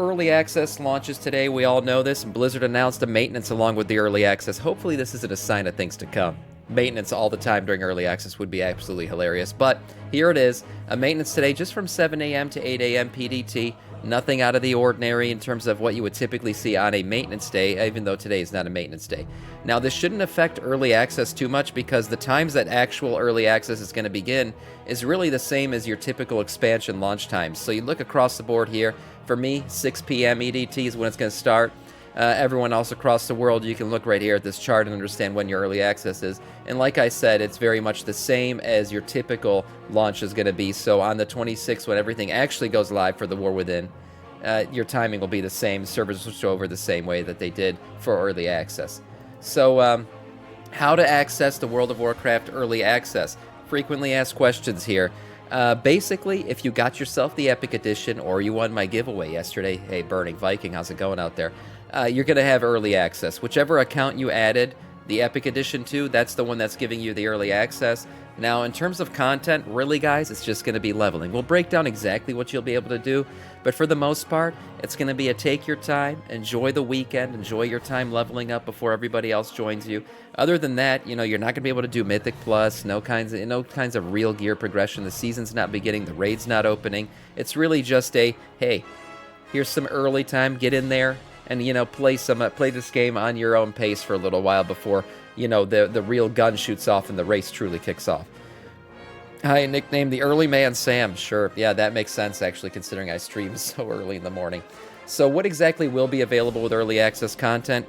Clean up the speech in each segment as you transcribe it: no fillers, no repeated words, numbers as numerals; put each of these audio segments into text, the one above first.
early access launches today. We all know this. Blizzard announced a maintenance along with the early access. Hopefully this isn't a sign of things to come. Maintenance all the time during early access would be absolutely hilarious. But here it is, a maintenance today just from 7 a.m. to 8 a.m. PDT. Nothing out of the ordinary in terms of what you would typically see on a maintenance day, even though today is not a maintenance day. Now, this shouldn't affect early access too much because the times that actual early access is going to begin is really the same as your typical expansion launch times. So you look across the board here. For me, 6 p.m. EDT is when it's going to start. Everyone else across the world, you can look right here at this chart and understand when your early access is. And like I said, it's very much the same as your typical launch is going to be. So on the 26th, when everything actually goes live for the War Within, your timing will be the same. Servers will switch over the same way that they did for early access. So how to access the World of Warcraft early access? Frequently asked questions here. Basically, if you got yourself the Epic Edition or you won my giveaway yesterday, hey, Burning Viking, how's it going out there? You're going to have early access. Whichever account you added the Epic Edition to, that's the one that's giving you the early access. Now, in terms of content, really, guys, it's just going to be leveling. We'll break down exactly what you'll be able to do, but for the most part, it's going to be a take your time, enjoy the weekend, enjoy your time leveling up before everybody else joins you. Other than that, you're not going to be able to do Mythic Plus, no kinds of real gear progression. The season's not beginning, the raid's not opening. It's really just a, hey, here's some early time, get in there, and play this game on your own pace for a little while before the real gun shoots off and the race truly kicks off. Hi, nicknamed the Early Man Sam. Sure, yeah, that makes sense actually, considering I stream so early in the morning. So what exactly will be available with early access content?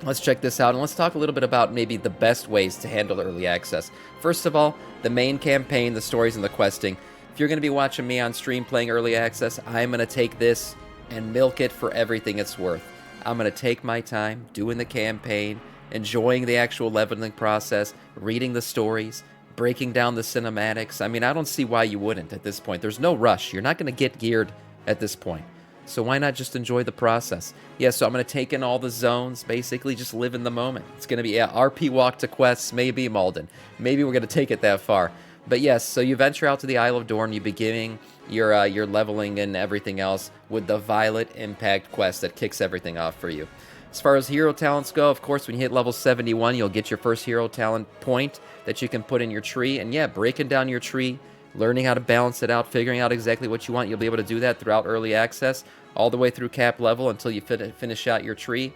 Let's check this out, and let's talk a little bit about maybe the best ways to handle early access. First of all, the main campaign, the stories, and the questing. If you're going to be watching me on stream playing early access, I'm going to take this and milk it for everything it's worth. I'm going to take my time doing the campaign, enjoying the actual leveling process, reading the stories, breaking down the cinematics. I mean, I don't see why you wouldn't at this point. There's no rush. You're not going to get geared at this point. So why not just enjoy the process? Yeah, so I'm going to take in all the zones, basically just live in the moment. It's going to be RP walk to quests, maybe Malden. Maybe we're going to take it that far. But yes, so you venture out to the Isle of Dorn, you begin your leveling and everything else with the Violet Impact quest that kicks everything off for you. As far as hero talents go, of course, when you hit level 71, you'll get your first hero talent point that you can put in your tree. And yeah, breaking down your tree, learning how to balance it out, figuring out exactly what you want, you'll be able to do that throughout early access, all the way through cap level until you finish out your tree.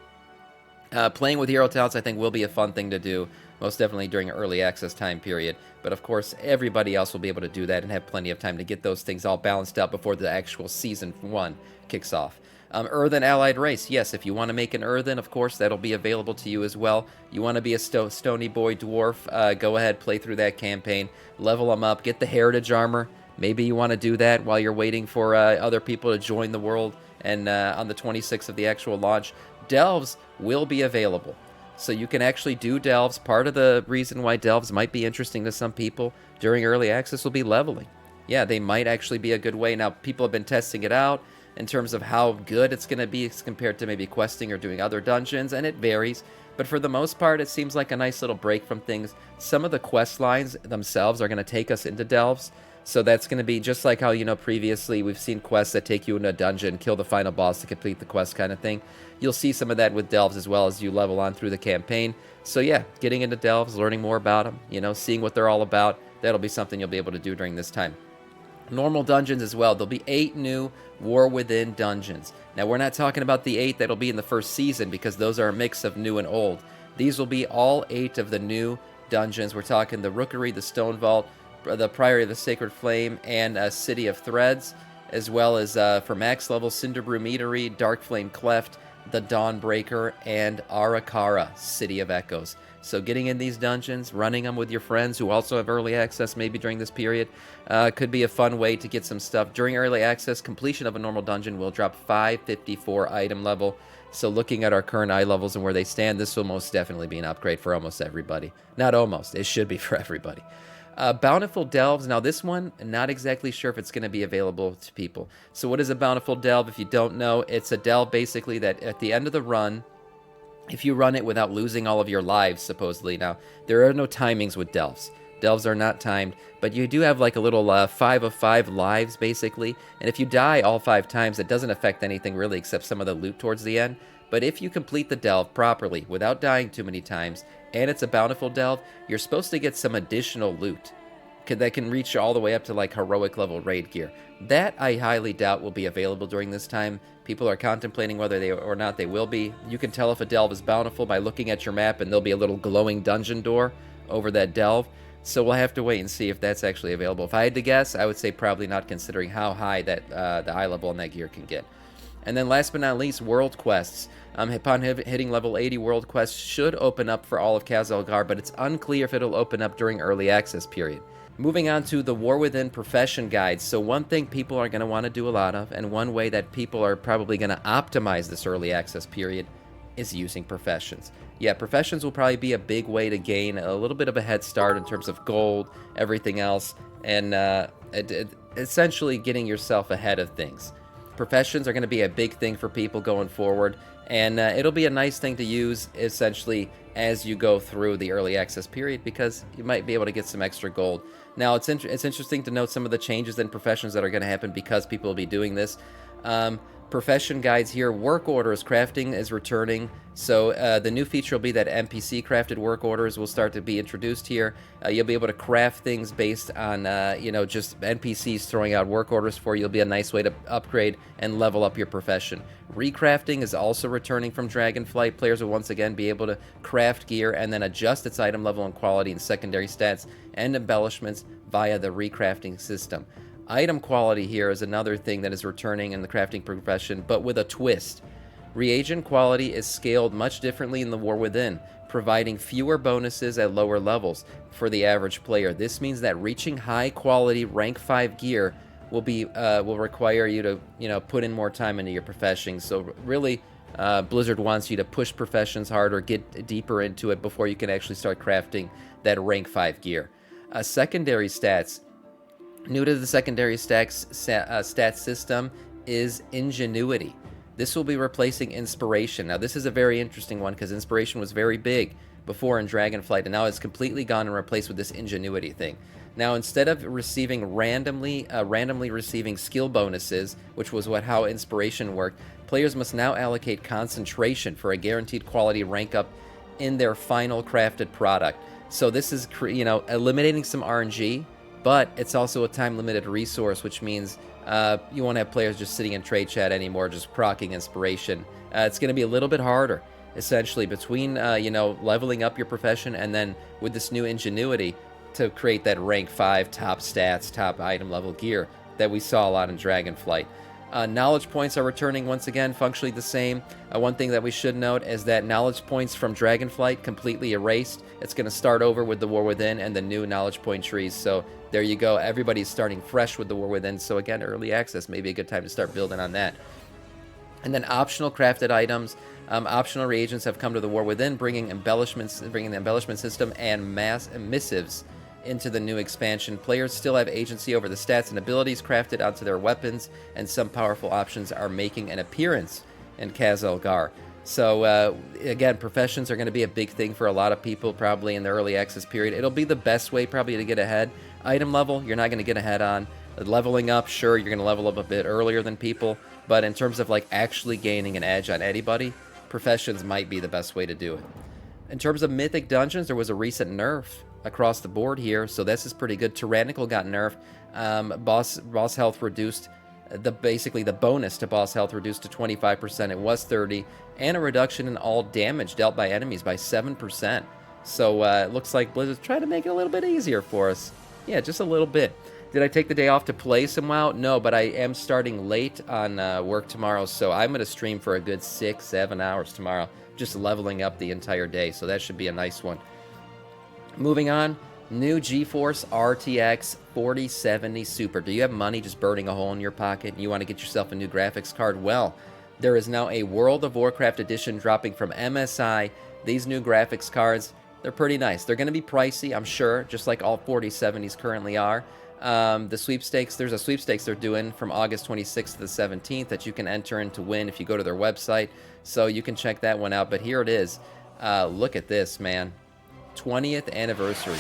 Playing with hero talents, I think, will be a fun thing to do, most definitely during an early access time period. But of course, everybody else will be able to do that and have plenty of time to get those things all balanced out before the actual Season 1 kicks off. Earthen Allied Race, yes, if you want to make an Earthen, of course, that'll be available to you as well. You want to be a Stony Boy Dwarf, go ahead, play through that campaign, level them up, get the Heritage Armor. Maybe you want to do that while you're waiting for other people to join the world, and on the 26th of the actual launch. Delves will be available. So you can actually do delves. Part of the reason why delves might be interesting to some people during early access will be leveling. Yeah, they might actually be a good way. Now, people have been testing it out in terms of how good it's going to be compared to maybe questing or doing other dungeons, and it varies. But for the most part, it seems like a nice little break from things. Some of the quest lines themselves are going to take us into delves. So that's going to be just like how, previously we've seen quests that take you into a dungeon, kill the final boss to complete the quest kind of thing. You'll see some of that with delves as well as you level on through the campaign. So yeah, getting into delves, learning more about them, seeing what they're all about, that'll be something you'll be able to do during this time. Normal dungeons as well. There'll be 8 new War Within dungeons. Now, we're not talking about the 8 that'll be in the first season because those are a mix of new and old. These will be all 8 of the new dungeons. We're talking the Rookery, the Stone Vault, the Priory of the Sacred Flame, and City of Threads, as well as for max level Cinderbrew Meadery, Dark Flame Cleft, the Dawnbreaker, and Arakara, City of Echoes. So getting in these dungeons, running them with your friends who also have early access maybe during this period, could be a fun way to get some stuff. During early access, completion of a normal dungeon will drop 554 item level. So looking at our current eye levels and where they stand, this will most definitely be an upgrade for almost everybody. Not almost, it should be for everybody. Bountiful Delves. Now this one, not exactly sure if it's going to be available to people. So what is a Bountiful Delve? If you don't know, it's a delve basically that at the end of the run, if you run it without losing all of your lives, supposedly. Now, there are no timings with delves. Delves are not timed, but you do have like a little 5 of 5 lives, basically. And if you die all 5 times, it doesn't affect anything really except some of the loot towards the end. But if you complete the delve properly, without dying too many times, and it's a bountiful delve, you're supposed to get some additional loot that can reach all the way up to like heroic level raid gear. That I highly doubt will be available during this time. People are contemplating whether they or not they will be. You can tell if a delve is bountiful by looking at your map, and there'll be a little glowing dungeon door over that delve. So we'll have to wait and see if that's actually available. If I had to guess, I would say probably not, considering how high that the eye level on that gear can get. And then last but not least, world quests. Upon hitting level 80, world quests should open up for all of Khazalgar, but it's unclear if it'll open up during early access period. Moving on to the War Within profession guides. So one thing people are going to want to do a lot of, and one way that people are probably going to optimize this early access period, is using professions. Yeah, professions will probably be a big way to gain a little bit of a head start in terms of gold, everything else, and essentially getting yourself ahead of things. Professions are going to be a big thing for people going forward, and it'll be a nice thing to use essentially as you go through the early access period, because you might be able to get some extra gold. Now, it's interesting to note some of the changes in professions that are going to happen because people will be doing this. Profession guides here. Work orders crafting is returning, so the new feature will be that NPC crafted work orders will start to be introduced here. You'll be able to craft things based on just NPCs throwing out work orders for you. It'll be a nice way to upgrade and level up your profession. Recrafting is also returning from Dragonflight. Players will once again be able to craft gear and then adjust its item level and quality and secondary stats and embellishments via the recrafting system. Item quality here is another thing that is returning in the crafting profession, but with a twist. Reagent quality is scaled much differently in the War Within, providing fewer bonuses at lower levels for the average player. This means that reaching high quality rank 5 gear will require you to put in more time into your profession. So really, Blizzard wants you to push professions harder, get deeper into it before you can actually start crafting that rank 5 gear. Secondary stats. New to the secondary stats system is Ingenuity. This will be replacing Inspiration. Now, this is a very interesting one because Inspiration was very big before in Dragonflight, and now it's completely gone and replaced with this Ingenuity thing. Now, instead of receiving randomly receiving skill bonuses, which was how Inspiration worked, players must now allocate Concentration for a guaranteed quality rank up in their final crafted product. So this is eliminating some RNG, but it's also a time-limited resource, which means you won't have players just sitting in trade chat anymore, just proccing Inspiration. It's going to be a little bit harder, essentially, between leveling up your profession and then with this new Ingenuity to create that rank 5 top stats, top item level gear that we saw a lot in Dragonflight. Knowledge points are returning once again, functionally the same. One thing that we should note is that knowledge points from Dragonflight completely erased. It's going to start over with the War Within and the new knowledge point trees. So there you go. Everybody's starting fresh with the War Within. So again, early access may be a good time to start building on that. And then optional crafted items. Optional reagents have come to the War Within, bringing the embellishment system and missives into the new expansion. Players still have agency over the stats and abilities crafted onto their weapons, and some powerful options are making an appearance in Khazalgar. So again, professions are going to be a big thing for a lot of people probably in the early access period. It'll be the best way probably to get ahead. Item level, you're not going to get ahead on. Leveling up, sure, you're going to level up a bit earlier than people, but in terms of like actually gaining an edge on anybody, professions might be the best way to do it. In terms of Mythic dungeons, there was a recent nerf across the board here, so this is pretty good. Tyrannical got nerfed. Boss health reduced. Basically the bonus to boss health reduced to 25%. It was 30%, and a reduction in all damage dealt by enemies by 7%. So it looks like Blizzard's trying to make it a little bit easier for us. Yeah, just a little bit. Did I take the day off to play some WoW? No, but I am starting late on work tomorrow, so I'm going to stream for a good 6-7 hours tomorrow, just leveling up the entire day, so that should be a nice one. Moving on, new GeForce RTX 4070 Super. Do you have money just burning a hole in your pocket and you want to get yourself a new graphics card? Well, there is now a World of Warcraft edition dropping from MSI. These new graphics cards, they're pretty nice. They're going to be pricey, I'm sure, just like all 4070s currently are. The sweepstakes, there's a sweepstakes they're doing from August 26th to the 17th that you can enter in to win if you go to their website. So you can check that one out. But here it is. Look at this, man. 20th anniversary.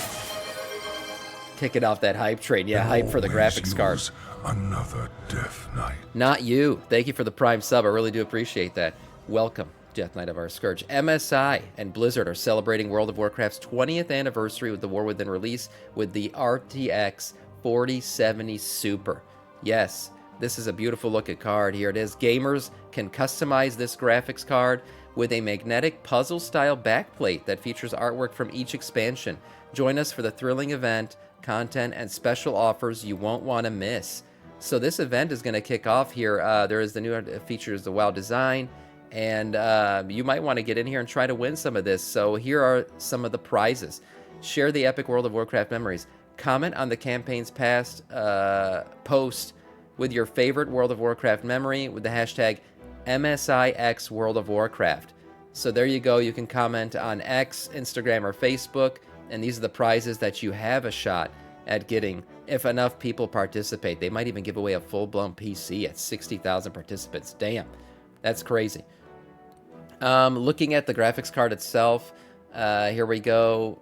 Kicking off that hype train. Yeah, hype for the graphics card. Another Death Knight. Not you. Thank you for the Prime sub. I really do appreciate that. Welcome, Death Knight of our Scourge. MSI and Blizzard are celebrating World of Warcraft's 20th anniversary with the War Within release with the RTX 4070 Super. Yes, this is a beautiful looking card. Here it is. Gamers can customize this graphics card with a magnetic puzzle-style backplate that features artwork from each expansion. Join us for the thrilling event, content, and special offers you won't want to miss. So this event is going to kick off here. There is the new features, the WoW design, and you might want to get in here and try to win some of this. So here are some of the prizes. Share the epic World of Warcraft memories. Comment on the campaign's past post with your favorite World of Warcraft memory with the hashtag MSIX World of Warcraft. So there you go. You can comment on X, Instagram, or Facebook, and these are the prizes that you have a shot at getting if enough people participate. They might even give away a full-blown PC at 60,000 participants. Damn, that's crazy. Looking at the graphics card itself, here we go.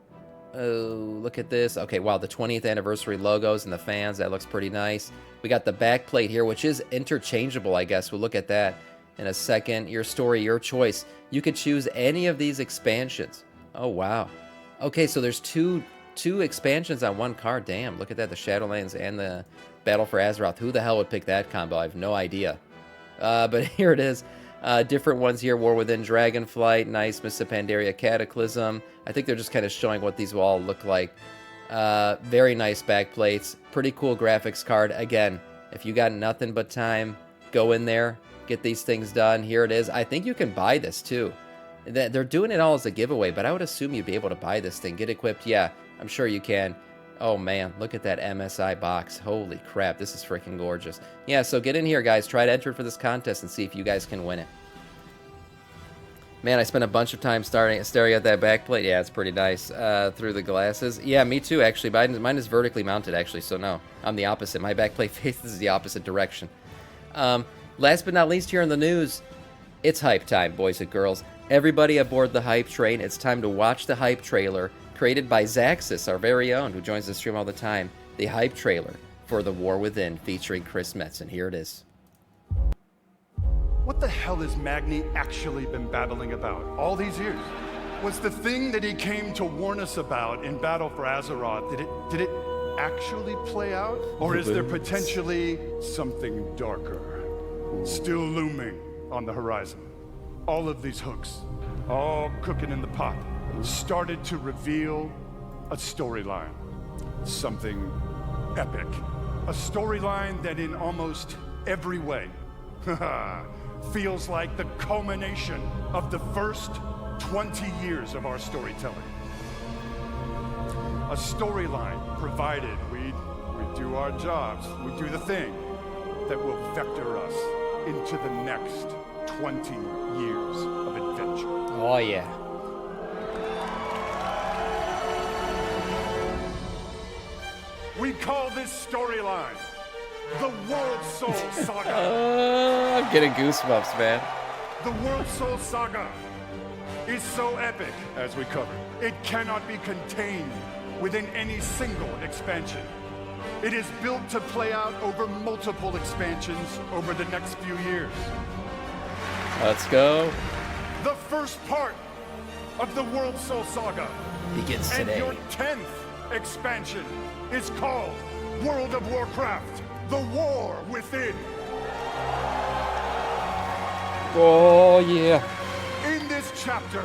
Oh, look at this. Okay, wow, the 20th anniversary logos and the fans. That looks pretty nice. We got the back plate here, which is interchangeable, I guess. We'll look at that in a second. Your story, your choice. You could choose any of these expansions. Oh, wow. Okay, so there's two expansions on one card. Damn, look at that. The Shadowlands and the Battle for Azeroth. Who the hell would pick that combo? I have no idea. But here it is. Different ones here. War Within, Dragonflight, nice. Mists of Pandaria, Cataclysm. I think they're just kind of showing what these will all look like. Very nice backplates. Pretty cool graphics card. Again, if you got nothing but time, go in there, get these things done. Here it is. I think you can buy this too. They're doing it all as a giveaway, but I would assume you'd be able to buy this thing. Get equipped. Yeah, I'm sure you can. Oh man, look at that MSI box. Holy crap, this is freaking gorgeous. Yeah, so get in here, guys. Try to enter for this contest and see if you guys can win it. Man, I spent a bunch of time staring at that backplate. Yeah, it's pretty nice. Through the glasses. Yeah, me too, actually. Mine is vertically mounted, actually, so no. I'm the opposite. My backplate faces the opposite direction. Last but not least here in the news, it's hype time, boys and girls. Everybody aboard the hype train. It's time to watch the hype trailer created by Zaxxus, our very own, who joins the stream all the time. The hype trailer for The War Within featuring Chris Metz, and here it is. What the hell has Magni actually been babbling about all these years? Was the thing that he came to warn us about in Battle for Azeroth, did it actually play out? Or is there potentially something darker still looming on the horizon? All of these hooks, all cooking in the pot, started to reveal a storyline. Something epic. A storyline that in almost every way feels like the culmination of the first 20 years of our storytelling. A storyline provided we do our jobs, we do the thing that will vector us into the next 20 years of adventure. Oh, yeah. We call this storyline the World Soul Saga. I'm getting goosebumps, man. The World Soul Saga is so epic, as we covered. It cannot be contained within any single expansion. It is built to play out over multiple expansions over the next few years. Let's go. The first part of the World Soul Saga Begins and today. your 10th expansion is called World of Warcraft, The War Within. Oh, yeah. In this chapter,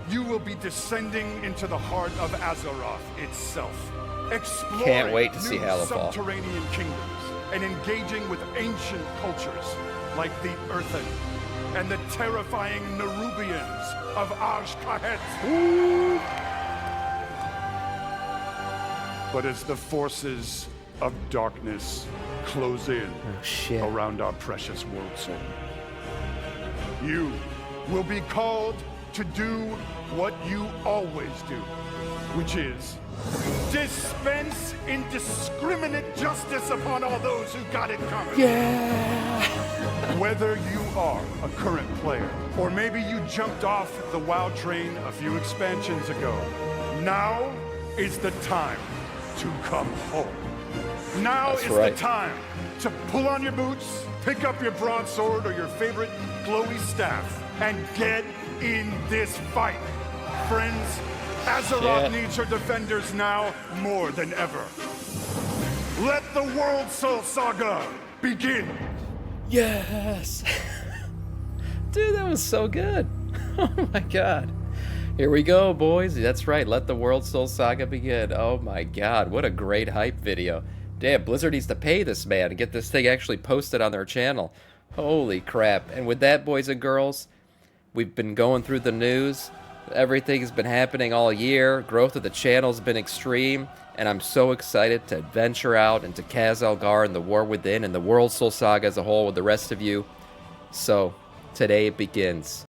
you will be descending into the heart of Azeroth itself, exploring Can't wait to see new Hellfall. subterranean kingdoms and engaging with ancient cultures like the Earthen and the terrifying Nerubians of Azj-Kahet. But as the forces of darkness close in around our precious world soul, you will be called to do what you always do, which is dispense indiscriminate justice upon all those who got it coming. Yeah. Whether you are a current player, or maybe you jumped off the WoW train a few expansions ago, now is the time to come home. Now That's is right. the time to pull on your boots, pick up your broadsword or your favorite glowy staff, and get in this fight. Friends, Azeroth Yeah. needs her defenders now more than ever. Let the World Soul Saga begin! Yes! Dude, that was so good. Oh my god. Here we go, boys. That's right. Let the World Soul Saga begin. Oh my god. What a great hype video. Damn, Blizzard needs to pay this man and get this thing actually posted on their channel. Holy crap. And with that, boys and girls, we've been going through the news. Everything's been happening all year. Growth of the channel's been extreme. And I'm so excited to venture out into Khaz-Algar and the War Within and the World Soul Saga as a whole with the rest of you. So, today it begins.